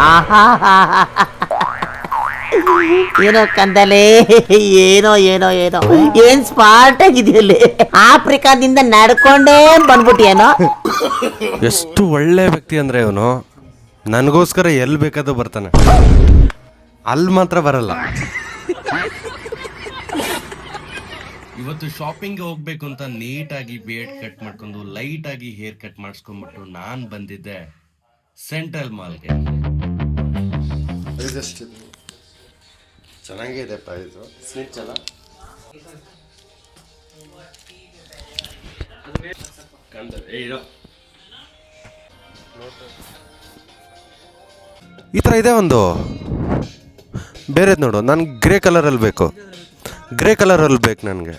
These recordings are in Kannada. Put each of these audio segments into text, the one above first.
ಆಹಾ ಏನೋ ಕಂದಲೇ, ಏನೋ ಏನೋ ಏನೋ ಏನ್ ಸ್ಮಾರ್ಟ್ ಆಗಿದೆಯಲ್ಲಿ. ಆಫ್ರಿಕಾದಿಂದ ನಡ್ಕೊಂಡೇ ಬಂದ್ಬಿಟ್ಟಿಯೇನೋ. ಎಷ್ಟು ಒಳ್ಳೆ ವ್ಯಕ್ತಿ ಅಂದರೆ ಇವನು. ನನಗೋಸ್ಕರ ಎಲ್ಲಿ ಬೇಕಾದ್ರೂ ಬರ್ತಾನೆ, ಅಲ್ಲಿ ಮಾತ್ರ ಬರಲ್ಲ. ಇವತ್ತು ಶಾಪಿಂಗ್ಗೆ ಹೋಗ್ಬೇಕು ಅಂತ ನೀಟಾಗಿ ಬಿಯರ್ಡ್ ಕಟ್ ಮಾಡ್ಕೊಂಡು ಲೈಟಾಗಿ ಹೇರ್ ಕಟ್ ಮಾಡಿಸ್ಕೊಂಡ್ಬಿಟ್ಟು ನಾನು ಬಂದಿದ್ದೆ ಸೆಂಟ್ರಲ್ ಮಾಲ್ಗೆ. ಚೆನ್ನಾಗಿದೆ ಇದು ಸ್ನಿಚ್ ಅಲ್ಲ. ಈ ಥರ ಇದೆ ಒಂದು ಬೇರೆದು ನೋಡು. ನನ್ಗೆ ಗ್ರೇ ಕಲರಲ್ಲಿ ಬೇಕು, ಗ್ರೇ ಕಲರಲ್ಲಿ ಬೇಕು ನನಗೆ.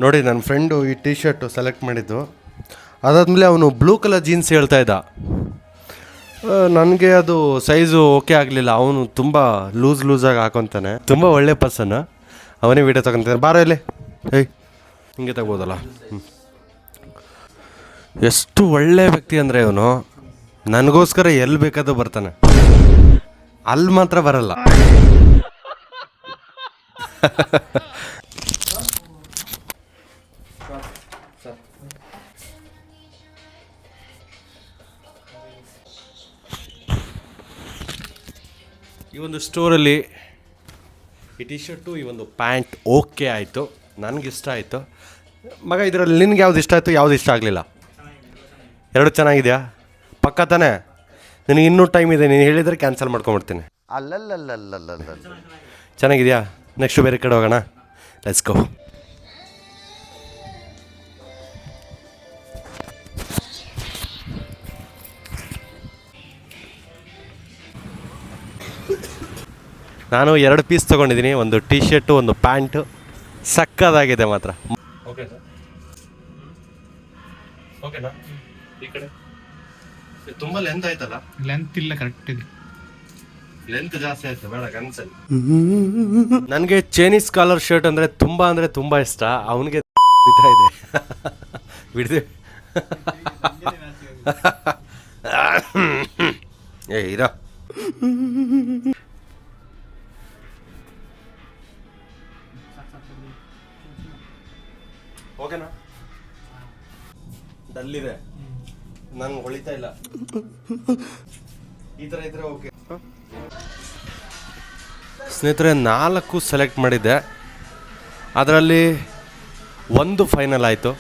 ನೋಡಿ, ನನ್ನ ಫ್ರೆಂಡು ಈ ಟಿ ಶರ್ಟು ಸೆಲೆಕ್ಟ್ ಮಾಡಿದ್ದು. ಅದಾದಮೇಲೆ ಅವನು ಬ್ಲೂ ಕಲರ್ ಜೀನ್ಸ್ ಹೇಳ್ತಾ ಇದ್ದ. ನನಗೆ ಅದು ಸೈಜು ಓಕೆ ಆಗಲಿಲ್ಲ. ಅವನು ತುಂಬ ಲೂಸಾಗಿ ಹಾಕೊತಾನೆ. ತುಂಬ ಒಳ್ಳೆ ಪರ್ಸನ್. ಅವನೇ ವೀಡಿಯೋ ತಗೊತಾನೆ. ಬಾರೋ ಇಲ್ಲಿ, ಏಯ್ ಹಿಂಗೆ ತಗೋಬೋದಲ್ಲ. ಎಷ್ಟು ಒಳ್ಳೆ ವ್ಯಕ್ತಿ ಅಂದರೆ ಇವನು. ನನಗೋಸ್ಕರ ಎಲ್ಲಿ ಬೇಕಾದ್ರೂ ಬರ್ತಾನೆ, ಅಲ್ಲಿ ಮಾತ್ರ ಬರಲ್ಲ. ಈ ಒಂದು ಸ್ಟೋರಲ್ಲಿ ಈ ಟಿ ಶರ್ಟು, ಈ ಒಂದು ಪ್ಯಾಂಟ್ ಓಕೆ ಆಯಿತು, ನನಗಿಷ್ಟ ಆಯಿತು. ಮಗ, ಇದರಲ್ಲಿ ನಿನ್ಗೆ ಯಾವ್ದು ಇಷ್ಟ ಆಯಿತು, ಯಾವ್ದು ಇಷ್ಟ ಆಗಲಿಲ್ಲ? ಎರಡು ಚೆನ್ನಾಗಿದೆಯಾ? ಪಕ್ಕ ತಾನೇ? ನಿನಗೆ ಇನ್ನೂ ಟೈಮ್ ಇದೆ, ನೀನು ಹೇಳಿದರೆ ಕ್ಯಾನ್ಸಲ್ ಮಾಡ್ಕೊಂಬಿಡ್ತೀನಿ. ಅಲ್ಲಲ್ಲಲ್ಲಲ್ಲಲ್ಲ, ಚೆನ್ನಾಗಿದೆಯಾ? ನೆಕ್ಸ್ಟು ಬೇರೆ ಕಡೆ ಹೋಗೋಣ. Let's go. ನಾನು 2 ಪೀಸ್ ತೊಗೊಂಡಿದ್ದೀನಿ, ಒಂದು ಟಿ ಶರ್ಟು, ಒಂದು ಪ್ಯಾಂಟು. ಸಕ್ಕದಾಗಿದೆ ಮಾತ್ರ. ಓಕೆ ಸರ್, ಓಕೆನಾ? ಈ ಕಡೆ ತುಂಬ ಲೆಂತ್ ಆಯ್ತಲ್ಲ? ಲೆಂತ್ ಇಲ್ಲ, ಕರೆಕ್ಟ್ ಇದೆ. ಲೆಂತ್ ಜಾಸ್ತಿ ಆಯ್ತು, ಬೇಡ ಕ್ಯಾನ್ಸಲ್. ನನಗೆ ಚೈನೀಸ್ ಕಾಲರ್ ಶರ್ಟ್ ಅಂದರೆ ತುಂಬ ಇಷ್ಟ. ಅವನಿಗೆ ಇದೆ ಬಿಡಿದೆ. ಏ ಇರೋ. ಓಕೆನಾ? ಡಲ್ಲಿದೆ, ನಂಗೆ ಹೊಳಿತಾ ಇಲ್ಲ. ಈ ಥರ ಇದ್ರೆ ಓಕೆ. ಸ್ನೇಹಿತರೆ, 4 ಸೆಲೆಕ್ಟ್ ಮಾಡಿದ್ದೆ. ಅದರಲ್ಲಿ ಒಂದು ಫೈನಲ್ ಆಯಿತು,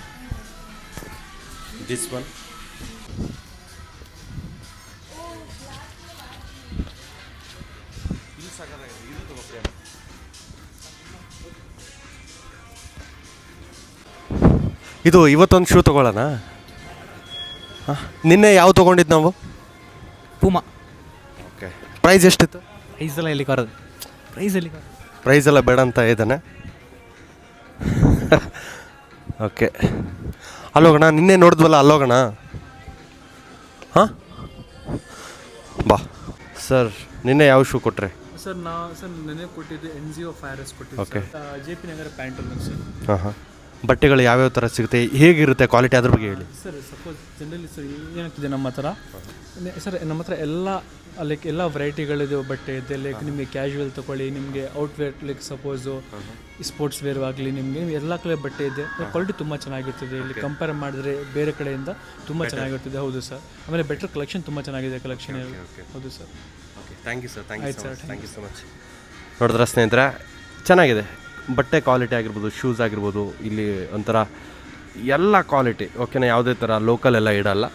ದಿಸ್ ಒನ್. ಇದು ಇವತ್ತೊಂದು ಶೂ ತೊಗೊಳ್ಳೋಣ. ನಿನ್ನೆ ಯಾವ ತೊಗೊಂಡಿದ್ದು ನಾವು? ಪೂಮಾ. ಓಕೆ, ಪ್ರೈಸ್ ಎಷ್ಟಿತ್ತು? ಪ್ರೈಸೆಲ್ಲ ಎಲ್ಲಿ ಕರೋದು, ಪ್ರೈಸೆಲ್ಲ ಬೇಡ ಅಂತ ಇದ್ದಾನೆ. ಓಕೆ, ಅಲ್ಲೋಗೋಣ. ನಿನ್ನೆ ನೋಡಿದ್ವಲ್ಲ, ಅಲ್ಲೋಗೋಣ. ಹಾಂ, ಬಾ. ಸರ್, ನಿನ್ನೆ ಯಾವ ಶೂ ಕೊಟ್ಟರೆ? ಸರ್ ನೆನೆ ಕೊಟ್ಟಿದ್ದು NGO ಫೈರಸ್ ಕೊಟ್ಟಿದ್ದು. ಓಕೆ. JP ನಗರ ಪ್ಯಾಂಟ್ ಒಂದು ಸರ್. ಹಾಂ. ಬಟ್ಟೆಗಳು ಯಾವ್ಯಾವ ಥರ ಸಿಗುತ್ತೆ, ಹೇಗಿರುತ್ತೆ ಕ್ವಾಲಿಟಿ, ಅದ್ರ ಬಗ್ಗೆ ಹೇಳಿ ಸರ್. ಸಪೋಸ್ ಜನರಲಿ ಸರ್ ಏನಾಗ್ತಿದೆ ನಮ್ಮ ಹತ್ರ ಎಲ್ಲ ಲೈಕ್ ಎಲ್ಲ ವೆರೈಟಿಗಳಿದೆ ಬಟ್ಟೆ ಇದೆ. ಲೈಕ್ ನಿಮಗೆ ಕ್ಯಾಶುವಲ್ ತೊಗೊಳ್ಳಿ, ನಿಮಗೆ ಔಟ್ವೇರ್ ಲೈಕ್ ಸಪೋಸು ಸ್ಪೋರ್ಟ್ಸ್ ವೇರ್ ಆಗಲಿ, ನಿಮಗೆ ಎಲ್ಲ ಕಲರ್ ಬಟ್ಟೆ ಇದೆ. ಕ್ವಾಲಿಟಿ ತುಂಬ ಚೆನ್ನಾಗಿರ್ತದೆ. ಇಲ್ಲಿ ಕಂಪೇರ್ ಮಾಡಿದ್ರೆ ಬೇರೆ ಕಡೆಯಿಂದ ತುಂಬ ಚೆನ್ನಾಗಿರ್ತದೆ. ಹೌದು ಸರ್. ಆಮೇಲೆ ಬೆಟರ್ ಕಲೆಕ್ಷನ್ ತುಂಬ ಚೆನ್ನಾಗಿದೆ, ಕಲೆಕ್ಷನ್. ಹೌದು sir. Okay, thank you sir. Thank you so much. ನೋಡಿದ್ರೆ ಸ್ನೇಹಿತರೆ, ಚೆನ್ನಾಗಿದೆ ಬಟ್ಟೆ ಕ್ವಾಲಿಟಿ ಆಗಿರ್ಬೋದು, ಶೂಸ್ ಆಗಿರ್ಬೋದು. ಇಲ್ಲಿ ಒಂಥರ ಎಲ್ಲ ಕ್ವಾಲಿಟಿ ಓಕೆನಾ, ಯಾವುದೇ ಥರ ಲೋಕಲ್ ಎಲ್ಲ ಇಡಲ್ಲ,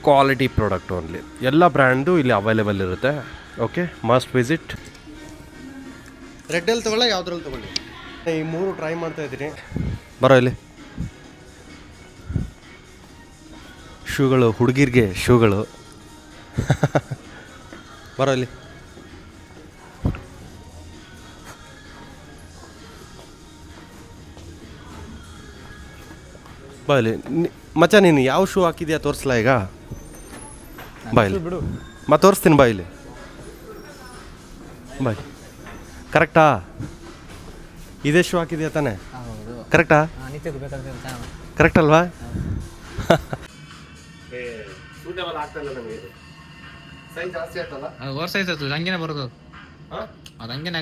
ಕ್ವಾಲಿಟಿ ಪ್ರಾಡಕ್ಟ್ ಓನ್ಲಿ. ಎಲ್ಲ ಬ್ರ್ಯಾಂಡು ಇಲ್ಲಿ ಅವೈಲೇಬಲ್ ಇರುತ್ತೆ. Okay, must visit. ರೆಡ್ಡಲ್ಲಿ ತೊಗೊಳ್ಳ, ಯಾವುದ್ರಲ್ಲಿ ತೊಗೊಳ್ಳಿ? ಈ 3 ಟ್ರೈ ಮಾಡ್ತಾ ಇದ್ದೀನಿ. ಬರೋ ಇಲ್ಲಿ. ಶೂಗಳು, ಹುಡುಗಿರಿಗೆ ಶೂಗಳು. ಬರೋ ಇಲ್ಲಿ. ಬಾಯ್ಲಿ ಮಚ್ಚ ನೀನು ಯಾವ ಶೂ ಹಾಕಿದ್ಯಾ ತೋರಿಸ್ಲಾ ಈಗ ಬಾಯ್ಲಿ ಬಿಡು ಮತ್ತೆ ತೋರಿಸ್ತೀನಿ ಬಾಯ್ಲಿ ಬಾಯ್ ಕರೆಕ್ಟಾ ಇದೇ ಶೂ ಹಾಕಿದ್ಯಾ ತಾನೆ ಕರೆಕ್ಟಾ ಕರೆಕ್ಟ್ ಅಲ್ವಾ ಓವರ್ ಸೈಜ್ ಅದು ಹಂಗೇನೆ ಬರೋದು ಅದು ಹಂಗೇನೆ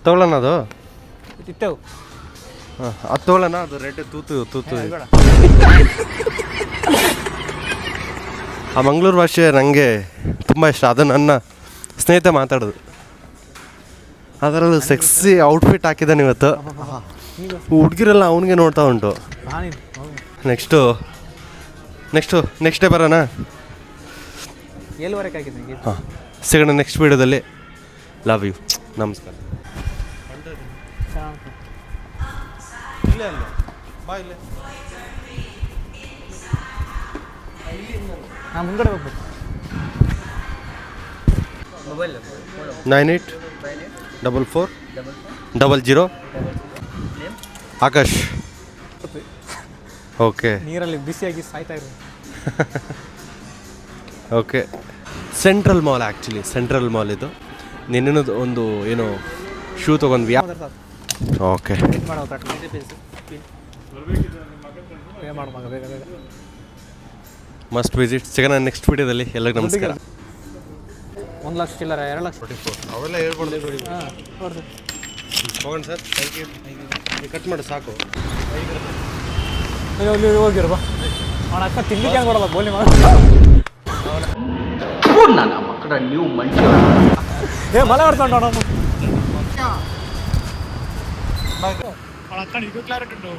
ತಗೊಳ್ಳೋಣ ಅದು ಇತ್ತವು ಹಾಂ ಅದು ತಗೊಳ್ಳೋಣ ಅದು ರೆಡ್ ತೂತು ಆ ಮಂಗಳೂರು ಭಾಷೆ ನನಗೆ ತುಂಬ ಇಷ್ಟ ಅದು ನನ್ನ ಸ್ನೇಹಿತ ಮಾತಾಡೋದು ಅದರಲ್ಲೂ ಸೆಕ್ಸಿ ಔಟ್ಫಿಟ್ ಹಾಕಿದ್ದಾನೆ ಇವತ್ತು ಹುಡುಗಿರೆಲ್ಲ ಅವನಿಗೆ ನೋಡ್ತಾ ಉಂಟು ನೆಕ್ಸ್ಟ್ ಡೇ ಬರೋಣ ಎಲ್ಲಿವರೆಗೆ ಹಾಕಿದ್ದೀನಿ ಹಾಂ ಸಿಗೋಣ ನೆಕ್ಸ್ಟ್ ವೀಡಿಯೋದಲ್ಲಿ ಲವ್ ಯು ನಮಸ್ಕಾರ ನಾನು ಮುಂಗಡೆ ಹೋಗ್ಬೇಕು 984400 ಆಕಾಶ್ ಓಕೆ ನೀರಲ್ಲಿ ಬಿಸಿಯಾಗಿ ಸಾಯ್ತಾ ಇರು okay central mall actually central mall ಇದು ನಿನ್ನೆ ಒಂದು ಏನು ಶೂ ತೊಗೊಂಡ್ವಿ ಓಕೆ ಮಸ್ಟ್ ವಿಸಿಟ್ ಸಿಗೋಣ ನೆಕ್ಸ್ಟ್ ವೀಡಿಯೋದಲ್ಲಿ ಎಲ್ಲರಿಗೂ ನಮಸ್ಕಾರ 1 ಲಕ್ಷ ಚಿಲ್ಲರೆ 2 ಲಕ್ಷ ಅವೆಲ್ಲ ಹೇಳ್ಕೊಡ್ದೆ ಹೋಗೋಣ ಸರ್ ಥ್ಯಾಂಕ್ ಯು ಕಟ್ ಮಾಡಿ ಸಾಕು ನೀವು ಹೋಗಿರ ಬಾ ಅವನ ಅಕ್ಕ ತಿಂಡಿಗೆ ಹೆಂಗೆ ಕೊಡಲ್ಲ ಗೋಲಿ ಮಾಡ ನನ್ನ ಮಕ್ಕಳ ನೀವು ಮಂಚ ಏ ಮಳೆ ಬರ್ತಾಂಡ ಅವನ ಅಕ್ಕ ಇದು ಕ್ಲಾರಿಟಿ ಉಂಟು